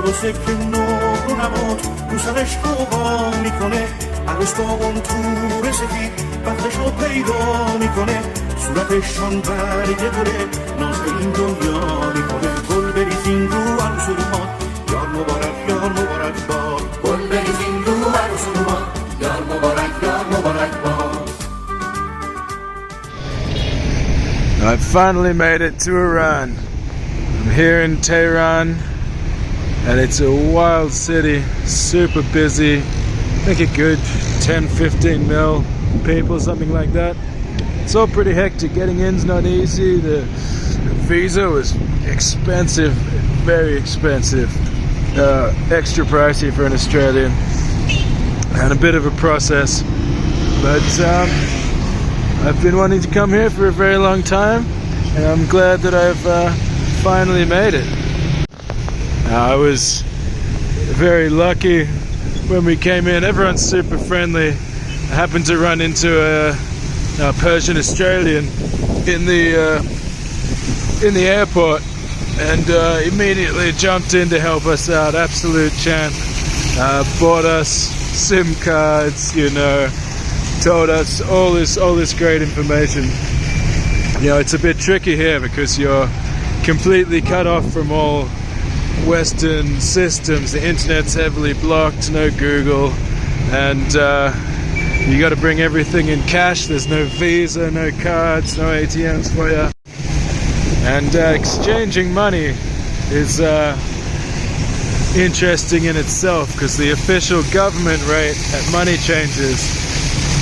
درسته که نور و نبات رو سرش قوقا میکنه عروس با اون تور سفید وقتشو پیدا میکنه صورتشان برگ گله ناز به این دنیا میکنه گل بریزین رو عروس ما یار مبارک باد گل بریزین رو عروس ما یار مبارک باد. I finally made it to Iran. I'm here in Tehran, and it's a wild city, super busy. I think a good 10-15 mil people, something like that. It's all pretty hectic. Getting in's not easy. The visa was expensive, very expensive, extra pricey for an Australian, and a bit of a process. But I've been wanting to come here for a very long time, and I'm glad that I've finally made it. I was very lucky when we came in. Everyone's super friendly. I happened to run into a Persian Australian in the airport, and immediately jumped in to help us out. Absolute champ. Bought us SIM cards, you know. Told us all this great information. You know, it's a bit tricky here because you're completely cut off from all Western systems. The internet's heavily blocked, no Google, and you got to bring everything in cash. There's no Visa, no cards, no ATMs for you. And exchanging money is interesting in itself because the official government rate at money changes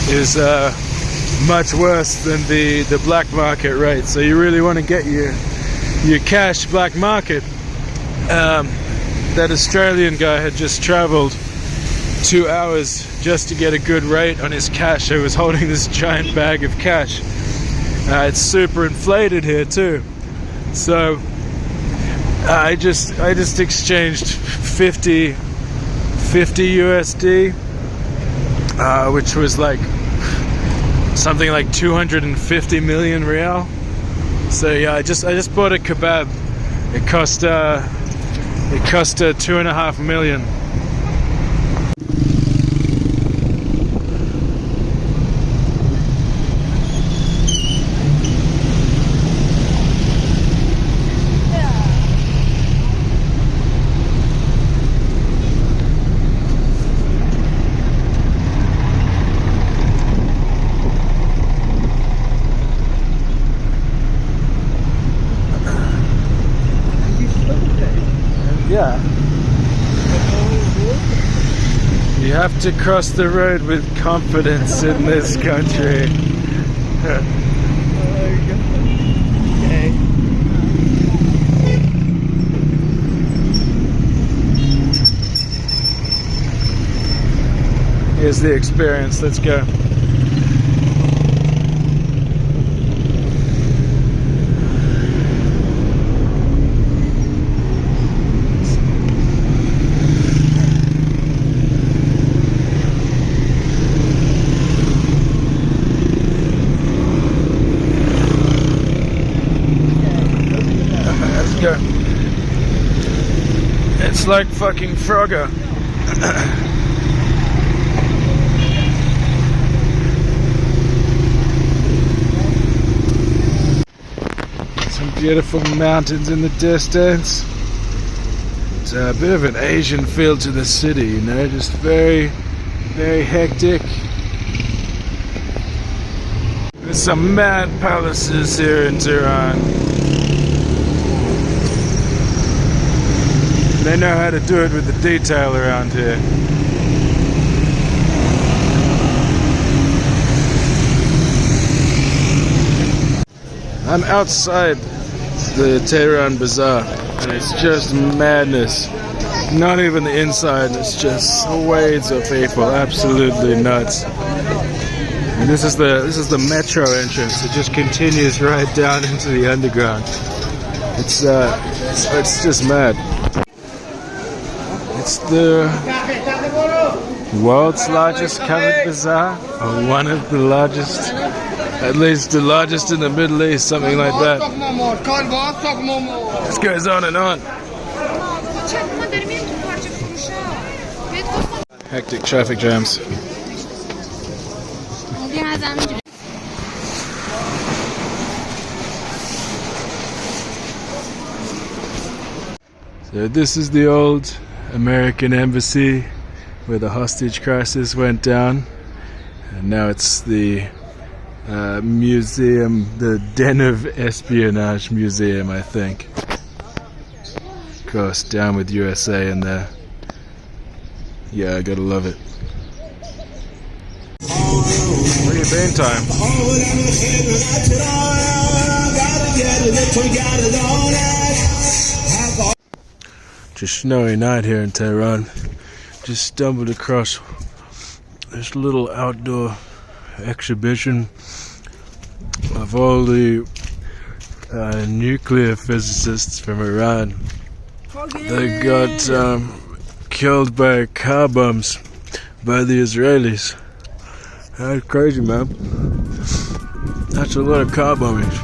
is much worse than the black market rate. So you really want to get your cash black market. That Australian guy had just traveled 2 hours just to get a good rate on his cash. He was holding this giant bag of cash. It's super inflated here too. So I just exchanged 50 USD, which was like something like 250 million real. So yeah, I just bought a kebab. It cost 2.5 million. Yeah. You have to cross the road with confidence in this country. Okay. Here's the experience. Let's go. It's like fucking Frogger. Some beautiful mountains in the distance. It's a bit of an Asian feel to the city, you know, just very, very hectic. There's some mad palaces here in Tehran. They know how to do it with the detail around here. I'm outside the Tehran Bazaar, and it's just madness. Not even the inside, it's just swathes of people, absolutely nuts. And this is the metro entrance. It just continues right down into the underground. It's just mad. It's the world's largest covered bazaar, or one of the largest, at least the largest in the Middle East, something like that. This goes on and on. Hectic traffic jams. So this is the old American embassy where the hostage crisis went down, and now it's the museum, the Den of Espionage Museum, I think. Of course, down with USA in there. Yeah, I gotta love it. Where you been, time? Just snowy night here in Tehran. Just stumbled across this little outdoor exhibition of all the nuclear physicists from Iran. They got killed by car bombs by the Israelis. That's crazy, man. That's a lot of car bombings.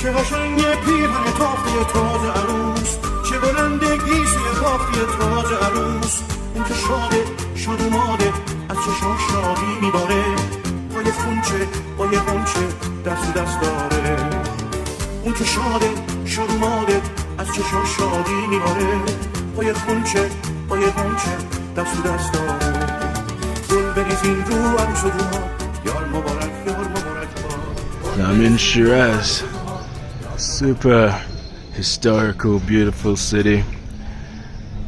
چه قشنگ پیرهن تافته تازه عروس، چه بلند گیسوی کافی تازه عروس. اون که شاده شاد اوماده از چشاش شادی میباره، با یه خونچه با یه غنچه دست دست داره. اون که شاده شاد اوماده از چشاش شادی میباره، با یه خونچه با یه غنچه دست دست داره. گل بریزین رو عروس و روها، یار مبارک یار مبارک با. I'm in Shiraz. Super historical, beautiful city.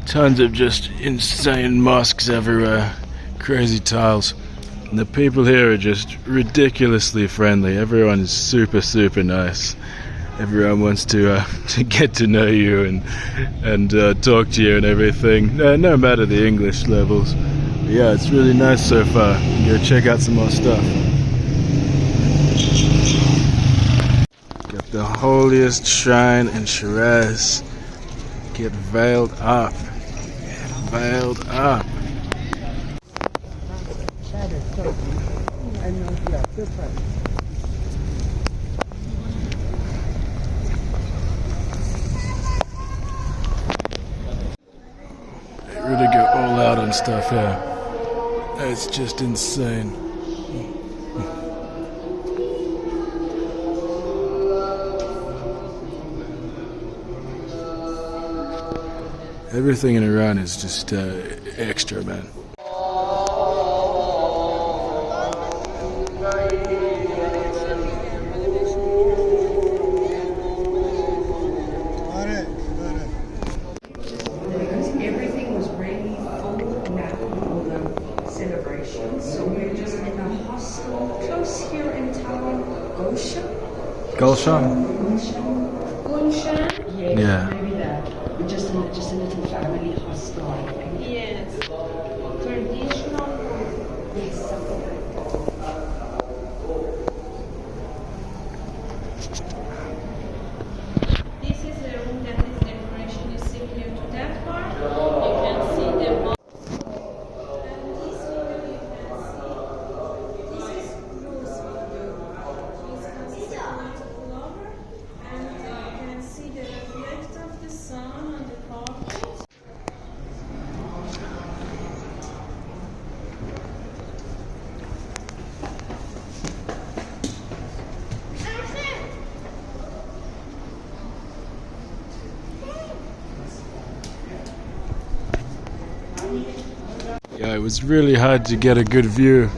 Tons of just insane mosques everywhere, crazy tiles. And the people here are just ridiculously friendly. Everyone is super, super nice. Everyone wants to get to know you and talk to you and everything. No matter the English levels. But yeah, it's really nice so far. Go check out some more stuff. The holiest shrine in Shiraz. Get veiled up. Get veiled up. They really go all out on stuff here. It's just insane. Everything in Iran is just extra, man. Everything was really full now for the celebration. So we're just in a hostel close here in town, Gulshan. Gulshan? Gulshan? Yeah. Maybe that. Just a little family hostel. Yes. Traditional. Yes, something like that. This is a room that is decoration is similar to that part. You can see the wall. And this window you can see. This is rose window. It's considered not flower. And you can see the reflect of the sun on the carpet. Yeah, it was really hard to get a good view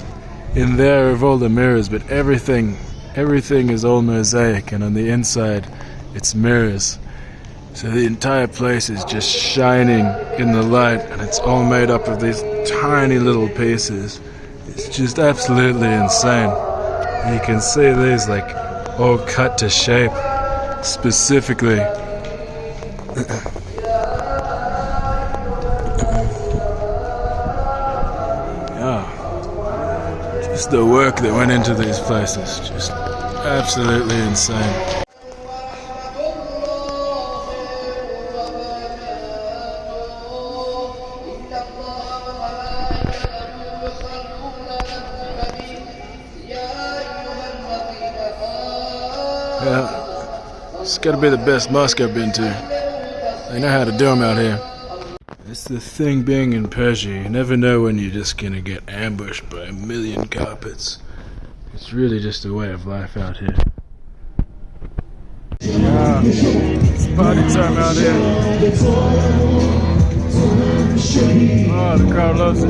in there of all the mirrors, but everything is all mosaic, and on the inside it's mirrors. So the entire place is just shining in the light, and it's all made up of these tiny little pieces. It's just absolutely insane. And you can see these like all cut to shape specifically. Just the work that went into these places, just absolutely insane. Yeah, it's gotta be the best mosque I've been to. They know how to do them out here. It's the thing being in Persia, you never know when you're just gonna get ambushed by a million carpets. It's really just a way of life out here. Yeah, it's party time out here. Oh, the crowd loves it.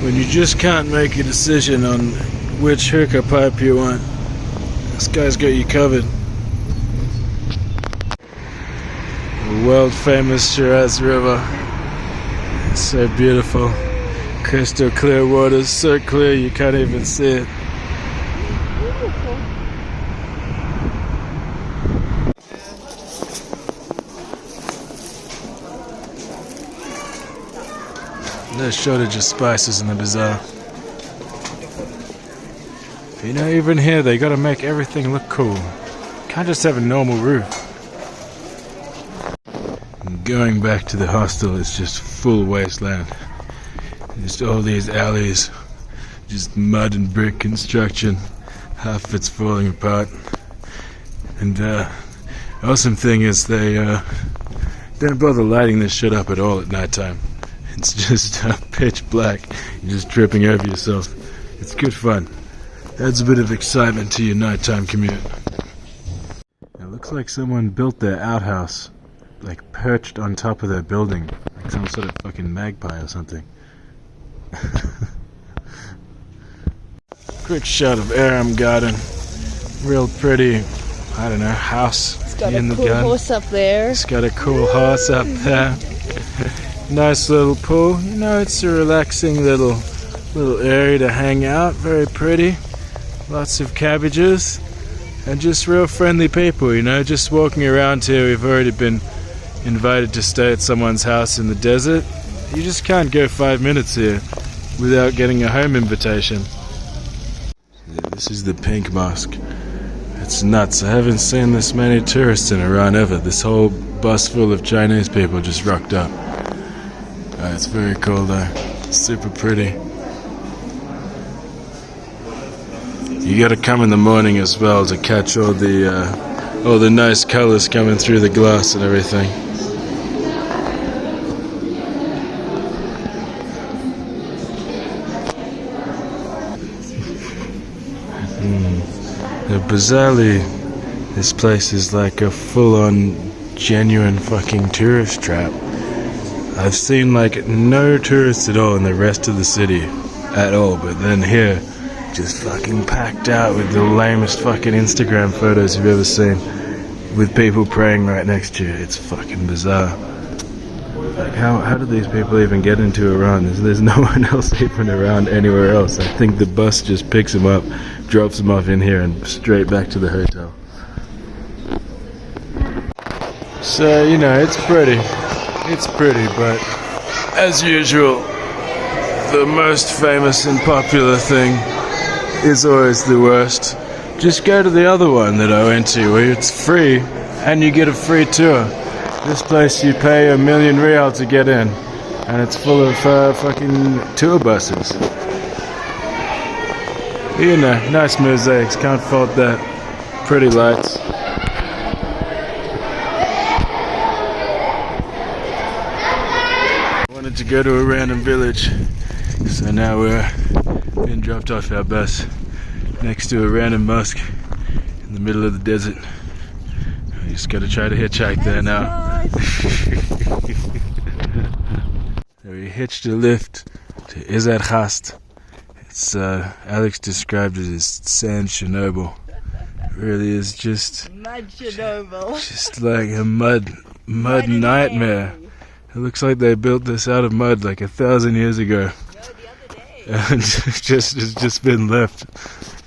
When you just can't make a decision on which hookah pipe you want, this guy's got you covered. The world famous Shiraz River. It's so beautiful. Crystal clear waters, so clear you can't even see it. No shortage of spices in the bazaar. You know, even here they gotta make everything look cool. Can't just have a normal roof. And going back to the hostel, it's just full wasteland. Just all these alleys, just mud and brick construction. Half of it's falling apart. And awesome thing is they don't bother lighting this shit up at all at nighttime. It's just pitch black. You're just tripping over yourself. It's good fun. Adds a bit of excitement to your nighttime commute. It looks like someone built their outhouse, like perched on top of their building, like some sort of fucking magpie or something. Quick shot of Aram Garden. Real pretty, I don't know, house in the garden. It's got a cool horse up there. It's got a cool horse up there. Nice little pool. You know, it's a relaxing little area to hang out. Very pretty. Lots of cabbages. And just real friendly people, you know. Just walking around here, we've already been invited to stay at someone's house in the desert. You just can't go 5 minutes here without getting a home invitation. Yeah, this is the Pink Mosque. It's nuts. I haven't seen this many tourists in Iran ever. This whole bus full of Chinese people just rocked up. It's very cool though. Super pretty. You gotta come in the morning as well to catch all the nice colors coming through the glass and everything. Bizarrely, this place is like a full-on genuine fucking tourist trap. I've seen like no tourists at all in the rest of the city at all, but then here, just fucking packed out with the lamest fucking Instagram photos you've ever seen, with people praying right next to you. It's fucking bizarre. Like how do these people even get into Iran? There's no one else even around anywhere else. I think the bus just picks them up, drops them off in here and straight back to the hotel. So, you know, it's pretty. It's pretty, but as usual, the most famous and popular thing is always the worst. Just go to the other one that I went to where it's free and you get a free tour. This place you pay $1 million rial to get in, and it's full of fucking tour buses. You know, nice mosaics, can't fault that. Pretty lights. To go to a random village, so now we're being dropped off our bus next to a random mosque in the middle of the desert. We just gotta try to hitchhike there now. So we hitched a lift to Izar Khast. It's Alex described it as sand Chernobyl. It really is just Mud Chernobyl. Just like a mud nightmare. It looks like they built this out of mud like 1,000 years ago. And it's just been left.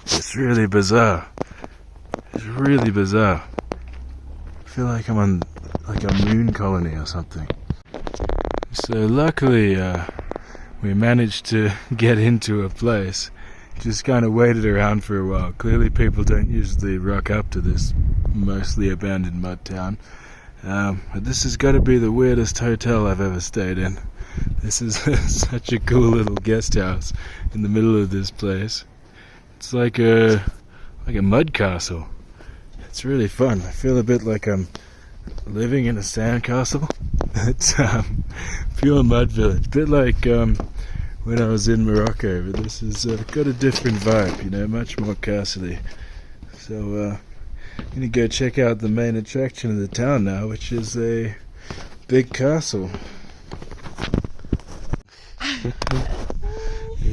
It's really bizarre. It's really bizarre. I feel like I'm on like a moon colony or something. So luckily we managed to get into a place. Just kind of waited around for a while. Clearly people don't usually rock up to this mostly abandoned mud town. But this has got to be the weirdest hotel I've ever stayed in. This is such a cool little guest house in the middle of this place. It's like a like a mud castle. It's really fun. I feel a bit like I'm living in a sand castle. It's pure mud village, a bit like when I was in Morocco, but this has got a different vibe, you know, much more castle-y. So I'm gonna go check out the main attraction of the town now, which is a big castle.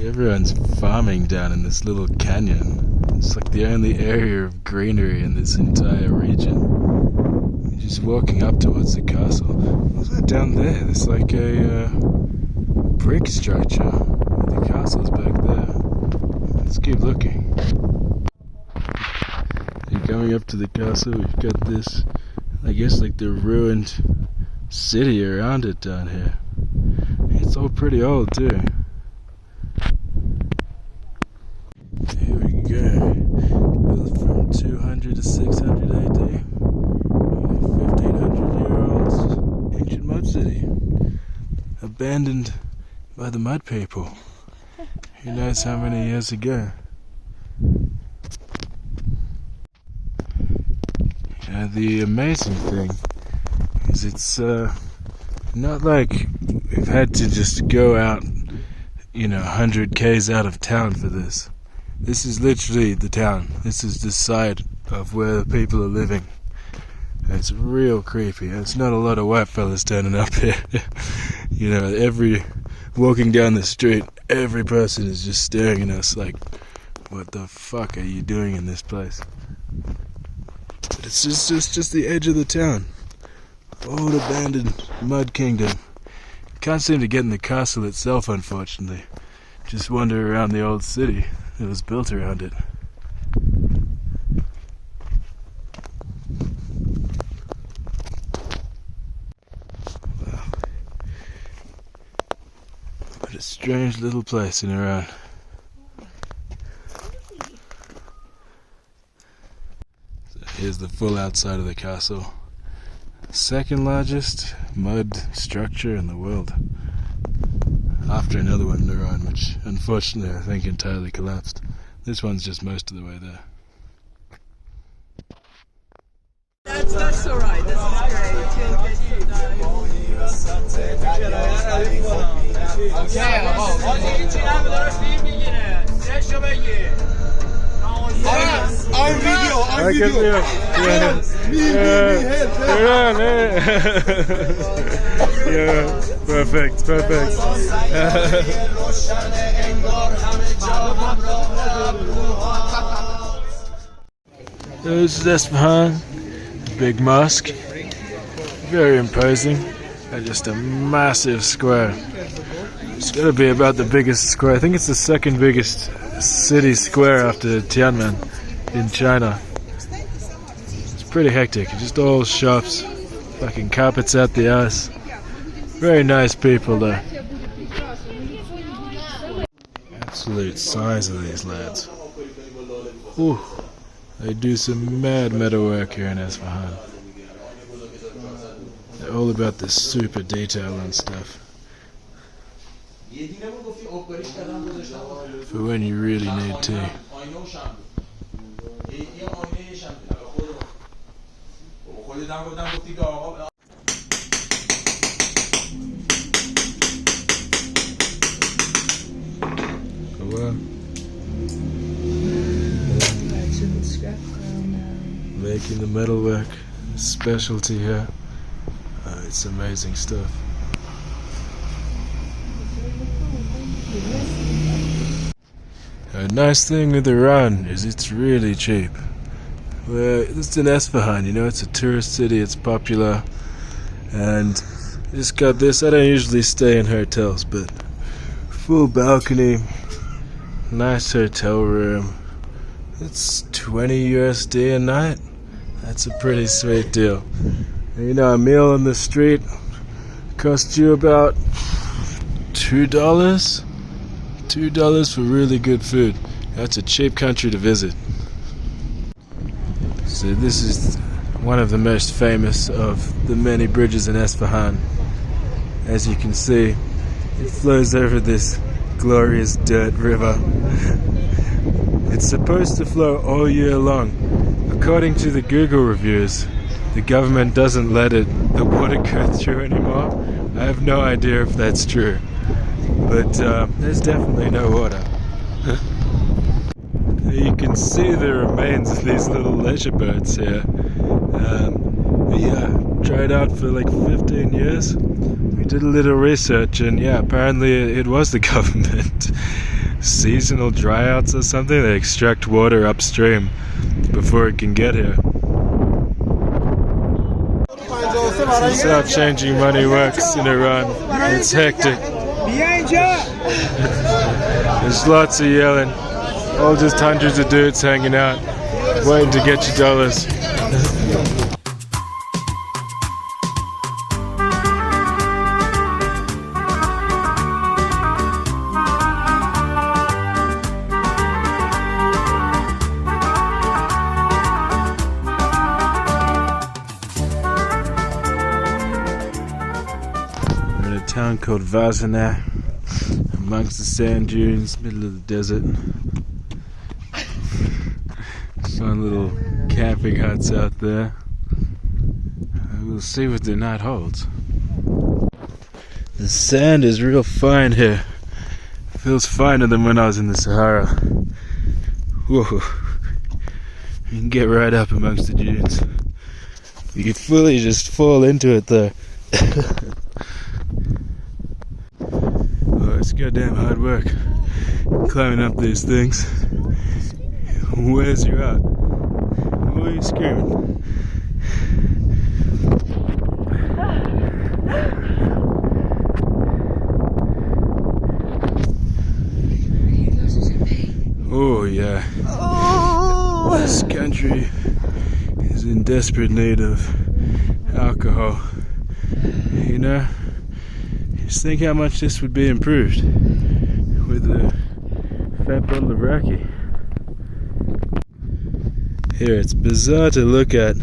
Everyone's farming down in this little canyon. It's like the only area of greenery in this entire region. You're just walking up towards the castle. What's that down there? There's like a brick structure. The castle's back there. Let's keep looking. You're coming up to the castle. We've got this, I guess, like the ruined city around it down here. It's all pretty old too. Here we go. Built from 200 to 600 AD. 1500-year-old ancient mud city. Abandoned by the mud people. Who knows how many years ago. The amazing thing is it's not like we've had to just go out, you know, 100 k's out of town for this. This is literally the town. This is the side of where the people are living. And it's real creepy. There's not a lot of white fellas turning up here. You know, walking down the street, every person is just staring at us like, what the fuck are you doing in this place? But it's just the edge of the town. Old abandoned mud kingdom. Can't seem to get in the castle itself, unfortunately. Just wander around the old city that was built around it. Wow. What a strange little place in Iran. So here's the full outside of the castle. Second largest mud structure in the world. After another one in Iran, which unfortunately I think entirely collapsed. This one's just most of the way there. That's alright, this I'm video. Yeah, perfect. This is Isfahan, big mosque, very imposing, and just a massive square. It's got to be about the biggest square. I think it's the second biggest city square after Tiananmen in China. It's pretty hectic, just all shops, fucking carpets out the ass. Very nice people though. Absolute size of these lads. Ooh, they do some mad metalwork here in Isfahan. They're all about the super detail and stuff. For when you really need tea. Making the metalwork a specialty here. It's amazing stuff. A nice thing with Iran is it's really cheap. Well, it's in Isfahan, you know, it's a tourist city, it's popular, and I just got this. I don't usually stay in hotels, but full balcony, nice hotel room. It's 20 USD a night. That's a pretty sweet deal. And, you know, a meal on the street costs you about $2. $2 for really good food. That's a cheap country to visit. So this is one of the most famous of the many bridges in Isfahan. As you can see, it flows over this glorious dirt river. It's supposed to flow all year long. According to the Google reviews, the government doesn't let the water go through anymore. I have no idea if that's true, but there's definitely no water. You can see the remains of these little leisure boats here. Yeah, tried out for like 15 years. We did a little research, and yeah, apparently it was the government. Seasonal dryouts or something. They extract water upstream before it can get here. This is how changing money works in Iran. It's hectic. There's lots of yelling. All just hundreds of dudes hanging out, waiting to get your dollars. We're in a town called Vazana, amongst the sand dunes, middle of the desert. Fun little camping huts out there. We'll see what the night holds. The sand is real fine here. Feels finer than when I was in the Sahara. Whoa. You can get right up amongst the dunes. You could fully just fall into it though. Oh, it's goddamn hard work climbing up these things. Wears you out. Why are you screaming? Oh yeah. This country is in desperate need of alcohol. You know, just think how much this would be improved with a fat bottle of raki. Here, it's bizarre to look at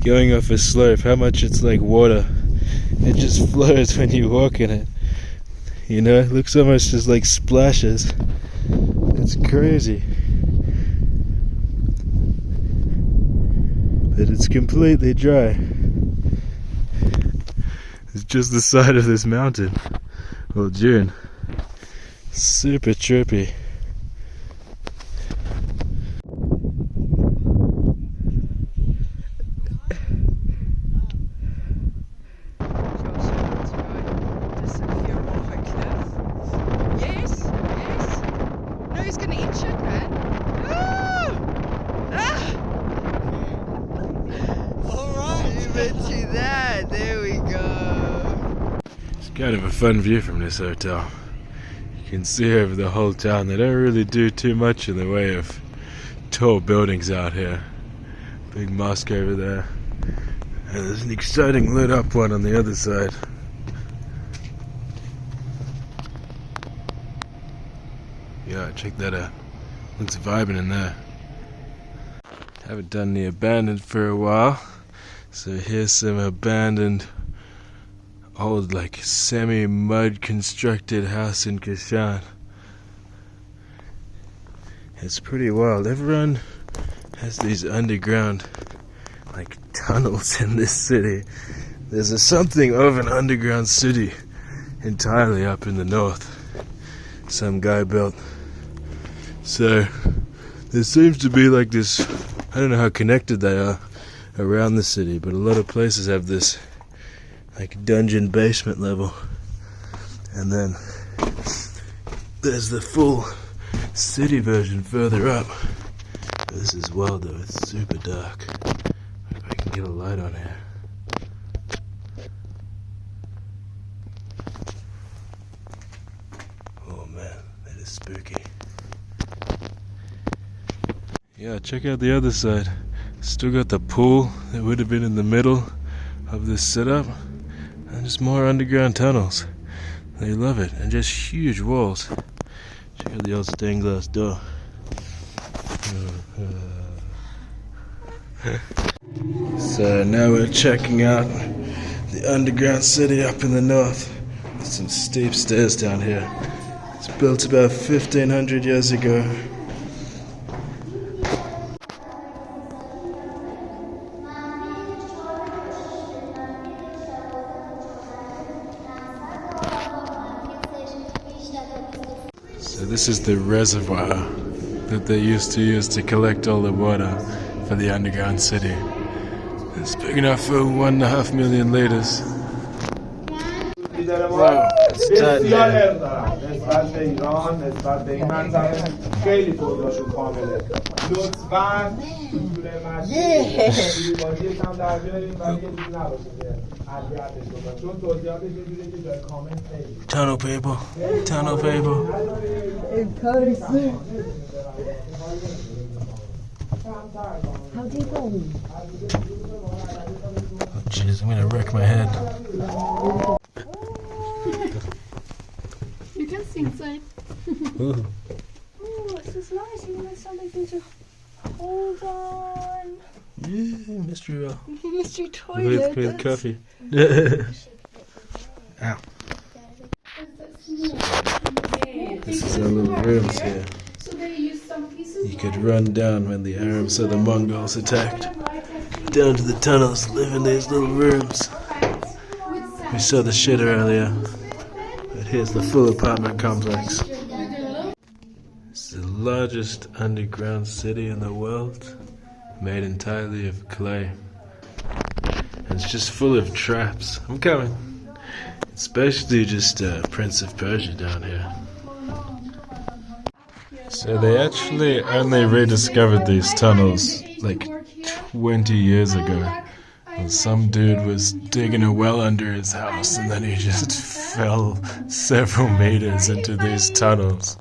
going off a slope, how much it's like water. It just flows when you walk in it. You know, it looks almost just like splashes. It's crazy. But it's completely dry. It's just the side of this mountain. Well, dune. Super trippy. There we go. It's kind of a fun view from this hotel. You can see over the whole town. They don't really do too much in the way of tall buildings out here. Big mosque over there. And there's an exciting lit up one on the other side. Yeah, check that out. Looks vibing in there. Haven't done the abandoned for a while. So here's some abandoned old like semi-mud constructed house in Kashan. It's pretty wild. Everyone has these underground like tunnels in this city. There's something of an underground city entirely up in the north. Some guy built. So there seems to be like this, I don't know how connected they are around the city, but a lot of places have this like dungeon basement level, and then there's the full city version further up. This is wild though, it's super dark. If I can get a light on here. Oh man, that is spooky. Yeah, check out the other side. Still got the pool that would have been in the middle of this setup, and just more underground tunnels. They love it, and just huge walls. Check out the old stained glass door. So now we're checking out the underground city up in the north. There's some steep stairs down here. It's built about 1500 years ago. This is the reservoir that they used to use to collect all the water for the underground city. It's big enough for 1.5 million liters. Wow, it's tight there. نسبت به ایران، نسبت به این منطقه خیلی توضیحشون کامله. لطفاً اصول مشروعی کم در بیاریم ولی یه چیزی نباشه که اذیتش بکنه چون توضیحاتش یه جوریه که جای کامنت خیلی. Tunnel people, tunnel people. How do you go? Oh jeez, I'm gonna wreck my head. You can see inside. Ooh. Oh, this is nice. You want something to hold on. Yeah, mystery well. Mystery toilet. With coffee. Ow. This is our little rooms here. So they use some pieces. You could run down when the Arabs or the Mongols attacked. Down to the tunnels, live in these little rooms. We saw the shit earlier. But here's the full apartment complex. It's the largest underground city in the world, made entirely of clay. And it's just full of traps. I'm coming. It's basically just Prince of Persia down here. So they actually only rediscovered these tunnels like 20 years ago. And some dude was digging a well under his house and then he just fell several meters into these tunnels.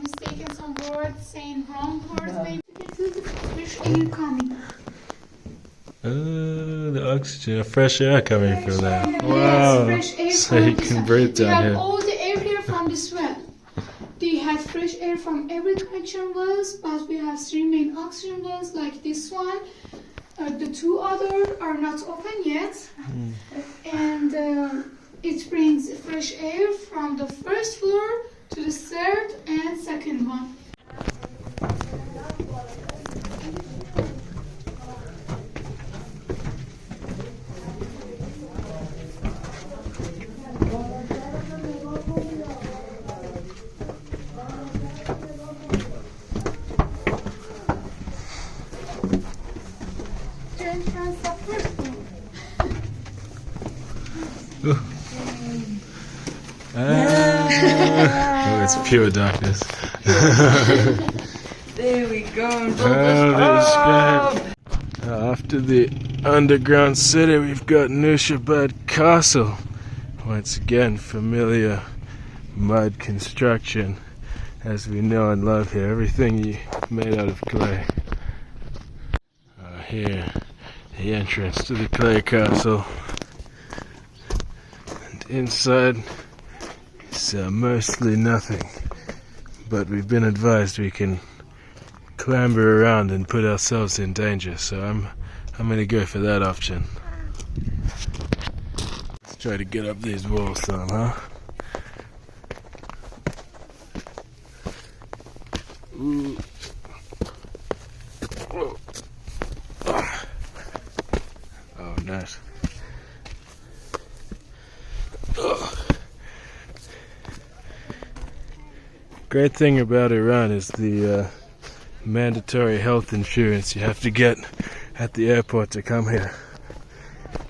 Mistaken some words, saying wrong words, maybe. This is fresh air coming. The oxygen, fresh air coming from that. Wow. Fresh air So from you this can one. breathe We down have here. all the air here from this well. They had fresh air from every connection wells, but we have 3 main oxygen wells like this one. The 2 others are not open yet. And it brings fresh air from the first floor to the 3rd and 2nd one. Oh, it's pure darkness. There we go. After the underground city, we've got Nushabad Castle. Once again, familiar mud construction, as we know and love here. Everything made out of clay. Here, the entrance to the clay castle. And inside, it's mostly nothing. But we've been advised we can clamber around and put ourselves in danger, so I'm gonna go for that option. Let's try to get up these walls some, huh? Ooh. Oh, nice. Great thing about Iran is the mandatory health insurance you have to get at the airport to come here.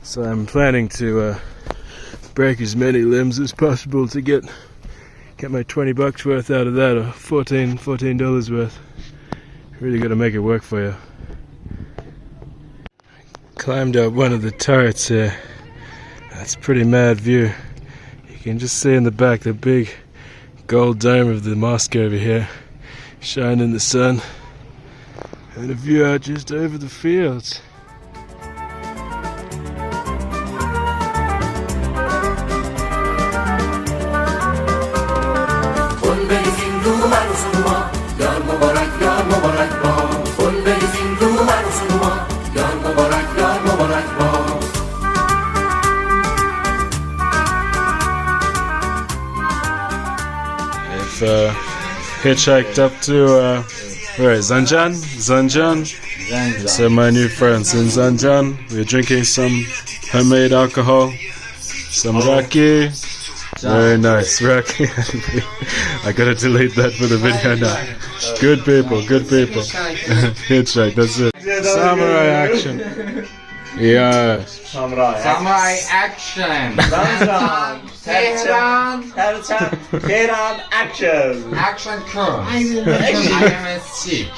So I'm planning to break as many limbs as possible to get my $20 worth out of that, or $14 worth. Really got to make it work for you. Climbed up one of the turrets here. That's a pretty mad view. You can just see in the back the big gold dome of the mosque over here, shine in the sun, and a view out just over the fields. Hitchhiked up to where is Zanjan? Zanjan. So my new friends in Zanjan. We're drinking some homemade alcohol, some raki, Very nice. Rocky. I gotta delete that for the video now. Good people, good people. Hitchhike, that's it. Samurai action. Yeah. Samurai action. Tehran. Tehran action. Action comes. I am a Sikh.